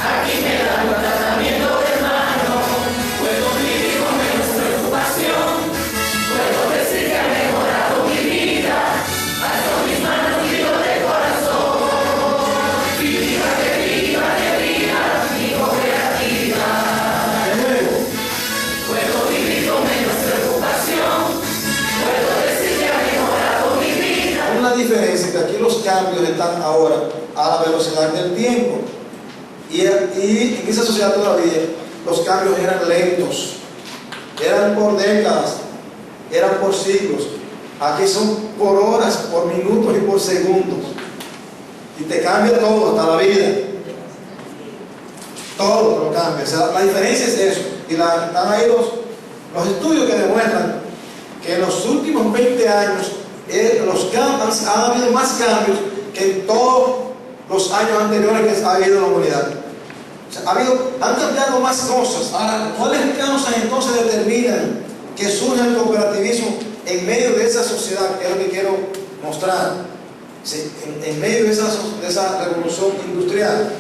Aquí me dan un tratamiento de mano, puedo vivir con menos preocupación, puedo decir que ha mejorado mi vida, alzo mis manos y lo de corazón, y viva mi cooperativa. De nuevo, Puedo vivir con menos preocupación, puedo decir que ha mejorado mi vida. una diferencia que aquí los cambios están ahora a la velocidad del tiempo. Y en esa sociedad todavía los cambios eran lentos, eran por décadas, eran por siglos. Aquí son por horas, por minutos y por segundos. Y te cambia todo, hasta la vida. Todo te lo cambia. O sea, la diferencia es eso. Y están ahí los estudios que demuestran que en los últimos 20 años ha habido más cambios que en todos los años anteriores que ha habido en la humanidad. O sea, han cambiado más cosas. Ahora, ¿cuáles causas entonces determinan que surja el cooperativismo en medio de esa sociedad? Que es lo que quiero mostrar. Sí, en medio de esa revolución industrial.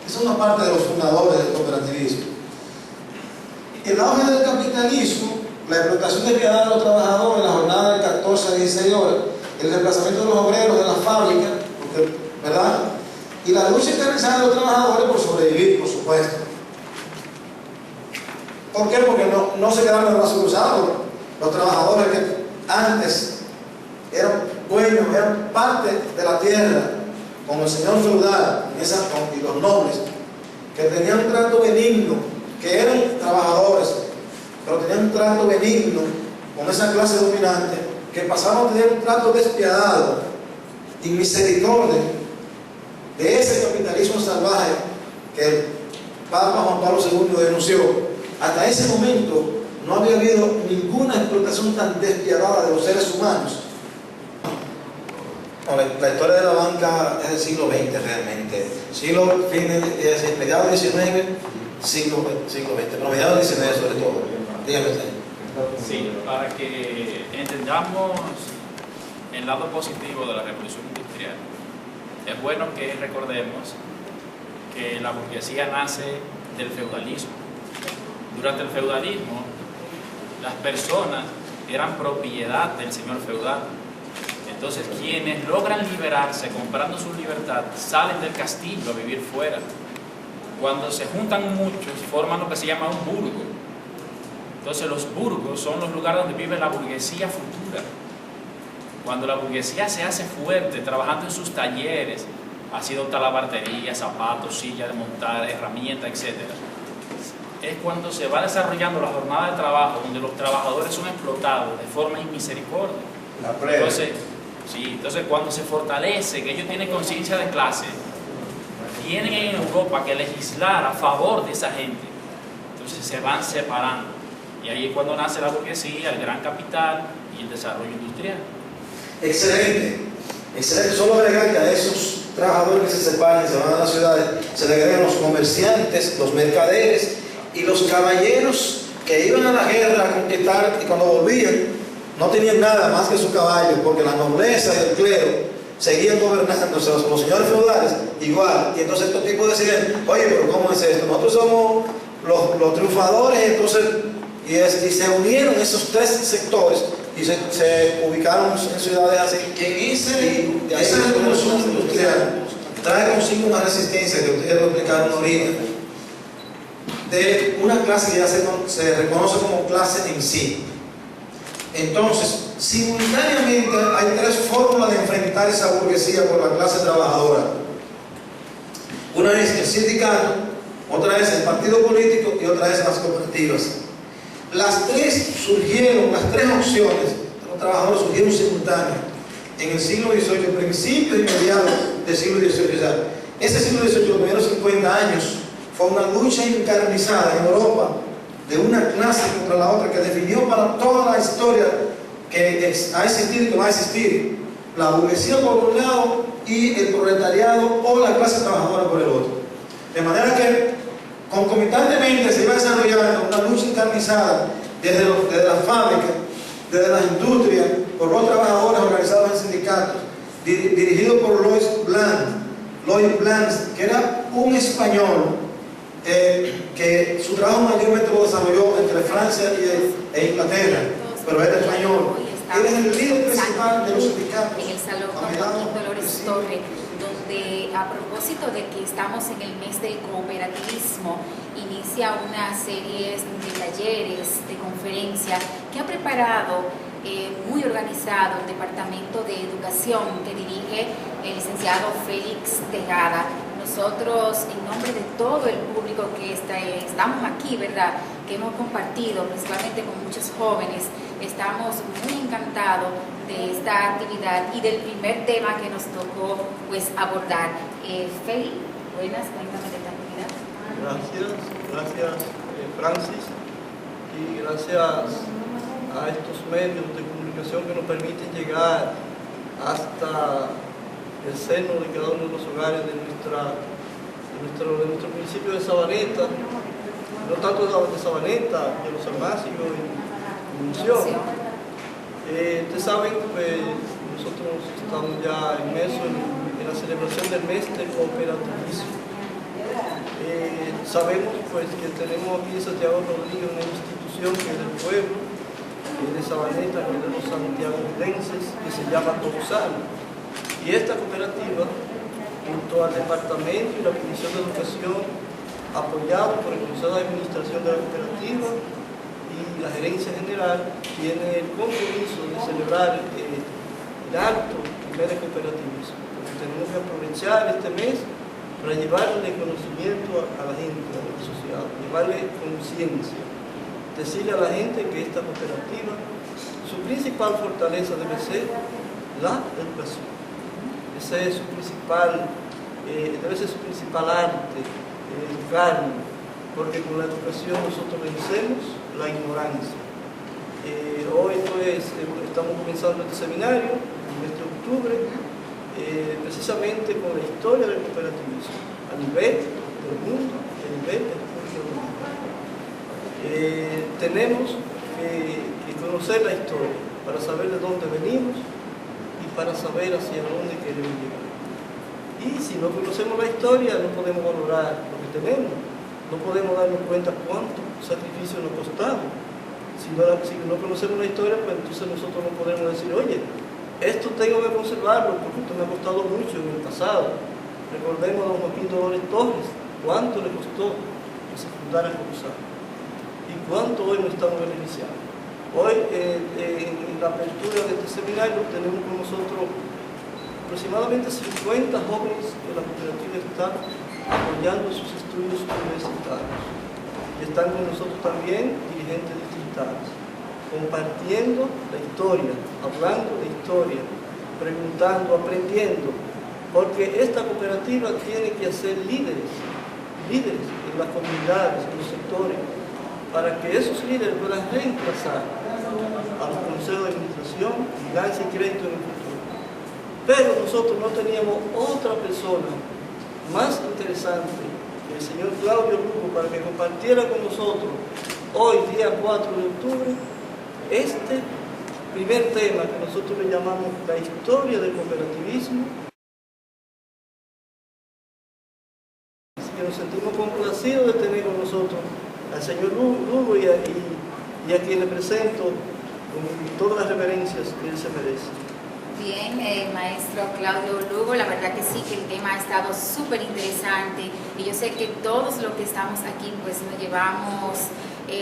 Esa es una parte de los fundadores del cooperativismo. El auge del capitalismo, la explotación despiadada de los trabajadores, la jornada de 14 a 16 horas, el desplazamiento de los obreros de las fábricas, ¿verdad? Y la lucha encarnizada de los trabajadores por sobrevivir, por supuesto. ¿Por qué? Porque no se quedaron de brazos cruzados. Los trabajadores que antes eran dueños, eran parte de la tierra, como el señor feudal y los nobles, que tenían un trato benigno, que eran trabajadores, pero tenían un trato benigno con esa clase dominante, que pasaron a tener un trato despiadado y misericordia de ese capitalismo salvaje que el Papa Juan Pablo II denunció. Hasta ese momento no había habido ninguna explotación tan despiadada de los seres humanos. No, la historia de la banca es del siglo XX realmente. Mediados del XIX, siglo XX, pero mediados del XIX sobre todo. Dígame usted. Sí, para que entendamos el lado positivo de la revolución industrial, es bueno que recordemos que la burguesía nace del feudalismo. Durante el feudalismo, las personas eran propiedad del señor feudal. Entonces, quienes logran liberarse comprando su libertad salen del castillo a vivir fuera. Cuando se juntan muchos, forman lo que se llama un burgo. Entonces, los burgos son los lugares donde vive la burguesía futura. Cuando la burguesía se hace fuerte, trabajando en sus talleres, haciendo talabartería, zapatos, sillas de montar, herramientas, etc., es cuando se va desarrollando la jornada de trabajo, donde los trabajadores son explotados de forma inmisericordia. Entonces, cuando se fortalece, que ellos tienen conciencia de clase, tienen en Europa que legislar a favor de esa gente. Entonces se van separando. Y ahí es cuando nace la burguesía, el gran capital y el desarrollo industrial. Excelente, excelente. Solo agregar que a esos trabajadores que se separan y se van a las ciudades, se le agregan los comerciantes, los mercaderes y los caballeros que iban a la guerra a conquistar, y cuando volvían no tenían nada más que su caballo, porque la nobleza y el clero seguían gobernando, los señores feudales igual. Y entonces estos tipos decían: oye, pero ¿cómo es esto? Nosotros somos los triunfadores. Entonces, y se unieron esos tres sectores y se ubicaron en ciudades así. Esa revolución industrial trae consigo una resistencia que ustedes lo explicaron ahorita, de una clase que ya se reconoce como clase en sí. Entonces, simultáneamente hay tres fórmulas de enfrentar esa burguesía por la clase trabajadora. Una es el sindicato, otra es el partido político y otra es las cooperativas. Las tres opciones de los trabajadores surgieron simultáneamente en el siglo XVIII, principios y mediados del siglo XVIII. O sea, ese siglo XVIII, los primeros 50 años, fue una lucha encarnizada en Europa de una clase contra la otra, que definió para toda la historia que ha existido y que va a existir: la burguesía por un lado y el proletariado o la clase trabajadora por el otro. De manera que concomitantemente se iba desarrollando una lucha encarnizada desde las fábricas, desde las industrias, por los trabajadores organizados en sindicatos, dirigido por Louis Blanc, que era un español que su trabajo mayormente lo desarrolló entre Francia e Inglaterra, pero era español. Él es el líder principal de los sindicatos. En el Salón Joaquín Dolores Torre, donde a propósito de que estamos en el mes del cooperativismo, inicia una serie de talleres, de conferencias que ha preparado muy organizado el Departamento de Educación que dirige el licenciado Félix Tejada. Nosotros, en nombre de todo el público que estamos aquí, ¿verdad?, que hemos compartido principalmente con muchos jóvenes, estamos muy encantados de esta actividad y del primer tema que nos tocó pues abordar. Félix, buenas, cuéntame de esta actividad. Gracias Francis, y gracias a estos medios de comunicación que nos permiten llegar hasta el seno de cada uno de los hogares de nuestro municipio de Sabaneta, no tanto de Sabaneta, de los Almácigos y Munción. Ustedes saben que nosotros estamos ya inmersos en la celebración del mes del cooperativismo. Sabemos pues que tenemos aquí en Santiago Rodríguez una institución que es del pueblo, que es de Sabaneta, que es de los santiagoenses, que se llama Coxano. Y esta cooperativa, junto al departamento y la Comisión de Educación, apoyado por el Consejo de Administración de la cooperativa y la gerencia general, tiene el compromiso de celebrar el alto mes de cooperativismo. Porque tenemos que aprovechar este mes para llevarle conocimiento a la gente, a la sociedad, llevarle conciencia, decirle a la gente que esta cooperativa, su principal fortaleza debe ser la educación. Ese es su principal, debe ser su principal arte, educarnos, porque con la educación nosotros vencemos la ignorancia. Hoy pues estamos comenzando este seminario, en este octubre, precisamente con la historia del cooperativismo, a nivel del mundo, a nivel de República Dominicana. Tenemos que conocer la historia para saber de dónde venimos y para saber hacia dónde queremos llegar. Y si no conocemos la historia, no podemos valorar lo que tenemos, no podemos darnos cuenta cuánto sacrificio nos ha costado. Si no conocemos la historia, pues entonces nosotros no podemos decir, oye, esto tengo que conservarlo porque esto me ha costado mucho en el pasado. Recordemos a don Joaquín Dolores Torres, cuánto le costó que se fundara Coxano y cuánto hoy nos estamos beneficiando. Hoy, en la apertura de este seminario, tenemos con nosotros aproximadamente 50 jóvenes de la cooperativa que están apoyando sus estudios universitarios. Y están con nosotros también dirigentes distritales, compartiendo la historia, hablando de historia, preguntando, aprendiendo, porque esta cooperativa tiene que hacer líderes en las comunidades, en los sectores, para que esos líderes puedan reemplazar a los consejos de administración, vigilancia y crédito en el futuro. Pero nosotros no teníamos otra persona más interesante que el señor Claudio Lugo para que compartiera con nosotros hoy, día 4 de octubre, este primer tema que nosotros le llamamos la historia del cooperativismo. Así que nos sentimos complacidos de tener con nosotros al señor Lugo y a quien le presento con todas las reverencias que él se merece. Bien, maestro Claudio Lugo, la verdad que sí, que el tema ha estado súper interesante y yo sé que todos los que estamos aquí pues nos llevamos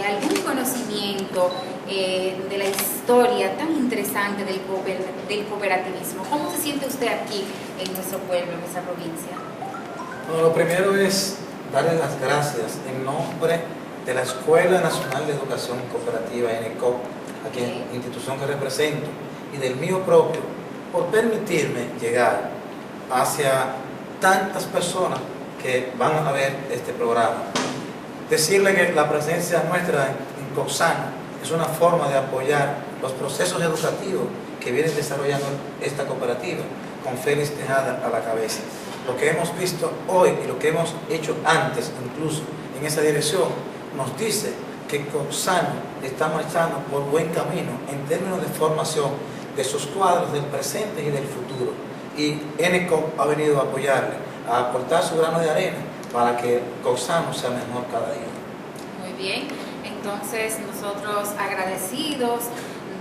algún conocimiento de la historia tan interesante del cooperativismo. ¿Cómo se siente usted aquí en nuestro pueblo, en nuestra provincia? Bueno, lo primero es darle las gracias en nombre de la Escuela Nacional de Educación Cooperativa, ENECOP, aquí en la institución que represento, y del mío propio, por permitirme llegar hacia tantas personas que van a ver este programa. Decirle que la presencia nuestra en Coxano es una forma de apoyar los procesos educativos que viene desarrollando esta cooperativa, con Félix Tejada a la cabeza. Lo que hemos visto hoy y lo que hemos hecho antes, incluso en esa dirección, nos dice que Coxano está marchando por buen camino en términos de formación de sus cuadros del presente y del futuro. Y ENECOP ha venido a apoyarle, a aportar su grano de arena para que Coxsano sea mejor cada día. Muy bien, entonces nosotros agradecidos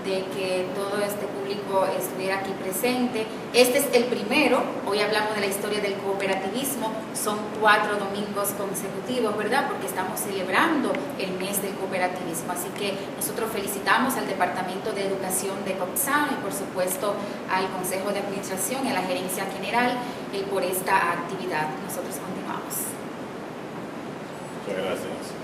de que todo este público estuviera aquí presente. Este es el primero, hoy hablamos de la historia del cooperativismo, son 4 domingos consecutivos, ¿verdad? Porque estamos celebrando el mes del cooperativismo, así que nosotros felicitamos al Departamento de Educación de Coxsano y por supuesto al Consejo de Administración y a la Gerencia General por esta actividad. Nosotros continuamos. Muchas gracias.